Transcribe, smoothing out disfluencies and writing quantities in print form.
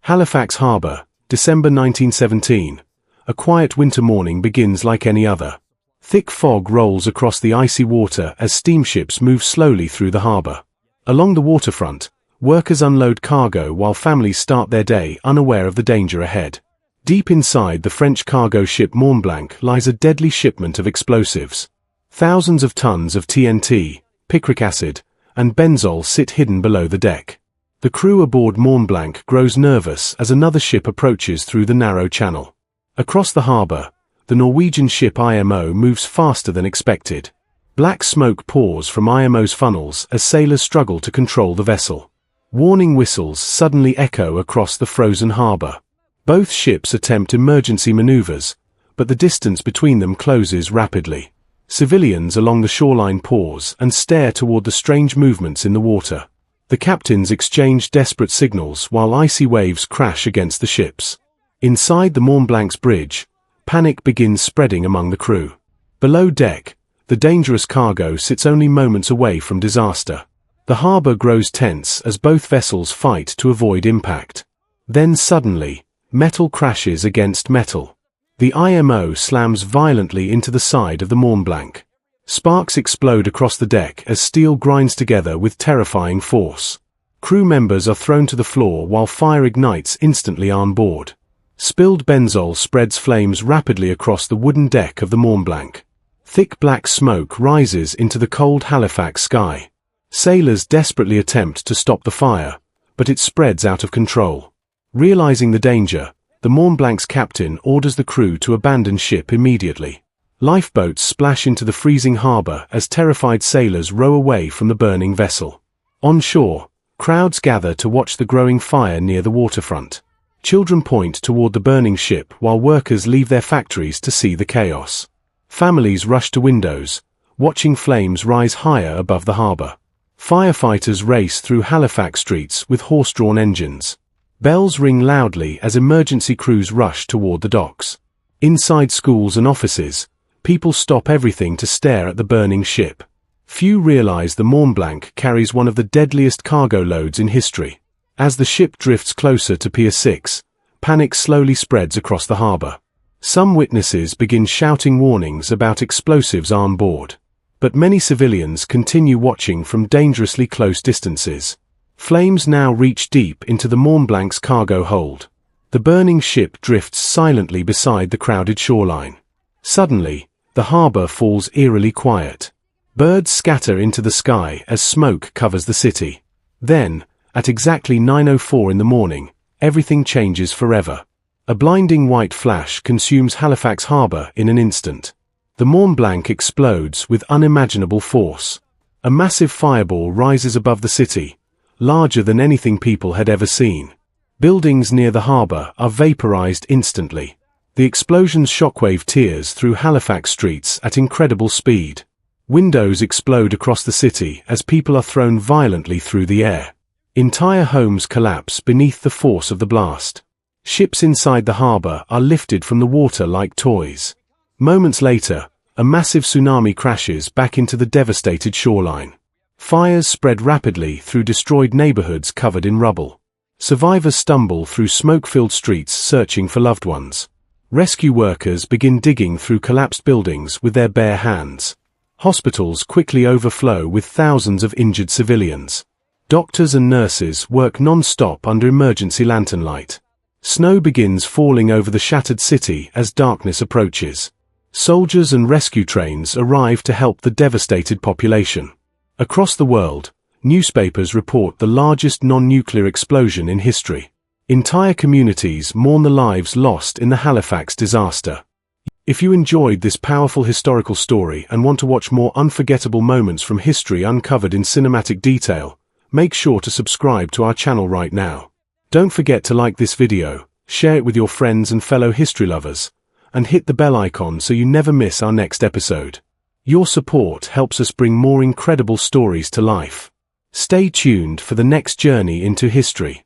Halifax Harbour, December 1917. A quiet winter morning begins like any other. Thick fog rolls across the icy water as steamships move slowly through the harbour. Along the waterfront, workers unload cargo while families start their day unaware of the danger ahead. Deep inside the French cargo ship Mont Blanc lies a deadly shipment of explosives. Thousands of tons of TNT, picric acid, and benzol sit hidden below the deck. The crew aboard Mont Blanc grows nervous as another ship approaches through the narrow channel. Across the harbour, the Norwegian ship IMO moves faster than expected. Black smoke pours from IMO's funnels as sailors struggle to control the vessel. Warning whistles suddenly echo across the frozen harbour. Both ships attempt emergency maneuvers, but the distance between them closes rapidly. Civilians along the shoreline pause and stare toward the strange movements in the water. The captains exchange desperate signals while icy waves crash against the ships. Inside the Mont Blanc's bridge, panic begins spreading among the crew. Below deck, the dangerous cargo sits only moments away from disaster. The harbour grows tense as both vessels fight to avoid impact. Then suddenly, metal crashes against metal. The IMO slams violently into the side of the Mont Blanc. Sparks explode across the deck as steel grinds together with terrifying force. Crew members are thrown to the floor while fire ignites instantly on board. Spilled benzol spreads flames rapidly across the wooden deck of the Mont Blanc. Thick black smoke rises into the cold Halifax sky. Sailors desperately attempt to stop the fire, but it spreads out of control. Realizing the danger, the Mont Blanc's captain orders the crew to abandon ship immediately. Lifeboats splash into the freezing harbour as terrified sailors row away from the burning vessel. On shore, crowds gather to watch the growing fire near the waterfront. Children point toward the burning ship while workers leave their factories to see the chaos. Families rush to windows, watching flames rise higher above the harbour. Firefighters race through Halifax streets with horse-drawn engines. Bells ring loudly as emergency crews rush toward the docks. Inside schools and offices, people stop everything to stare at the burning ship. Few realize the Mont Blanc carries one of the deadliest cargo loads in history. As the ship drifts closer to Pier 6, panic slowly spreads across the harbour. Some witnesses begin shouting warnings about explosives on board. But many civilians continue watching from dangerously close distances. Flames now reach deep into the Mont Blanc's cargo hold. The burning ship drifts silently beside the crowded shoreline. Suddenly, the harbour falls eerily quiet. Birds scatter into the sky as smoke covers the city. Then, at exactly 9:04 in the morning, everything changes forever. A blinding white flash consumes Halifax Harbour in an instant. The Mont Blanc explodes with unimaginable force. A massive fireball rises above the city, larger than anything people had ever seen. Buildings near the harbour are vaporized instantly. The explosion's shockwave tears through Halifax streets at incredible speed. Windows explode across the city as people are thrown violently through the air. Entire homes collapse beneath the force of the blast. Ships inside the harbour are lifted from the water like toys. Moments later, a massive tsunami crashes back into the devastated shoreline. Fires spread rapidly through destroyed neighbourhoods covered in rubble. Survivors stumble through smoke-filled streets searching for loved ones. Rescue workers begin digging through collapsed buildings with their bare hands. Hospitals quickly overflow with thousands of injured civilians. Doctors and nurses work non-stop under emergency lantern light. Snow begins falling over the shattered city as darkness approaches. Soldiers and rescue trains arrive to help the devastated population. Across the world, newspapers report the largest non-nuclear explosion in history. Entire communities mourn the lives lost in the Halifax disaster. If you enjoyed this powerful historical story and want to watch more unforgettable moments from history uncovered in cinematic detail, make sure to subscribe to our channel right now. Don't forget to like this video, share it with your friends and fellow history lovers, and hit the bell icon so you never miss our next episode. Your support helps us bring more incredible stories to life. Stay tuned for the next journey into history.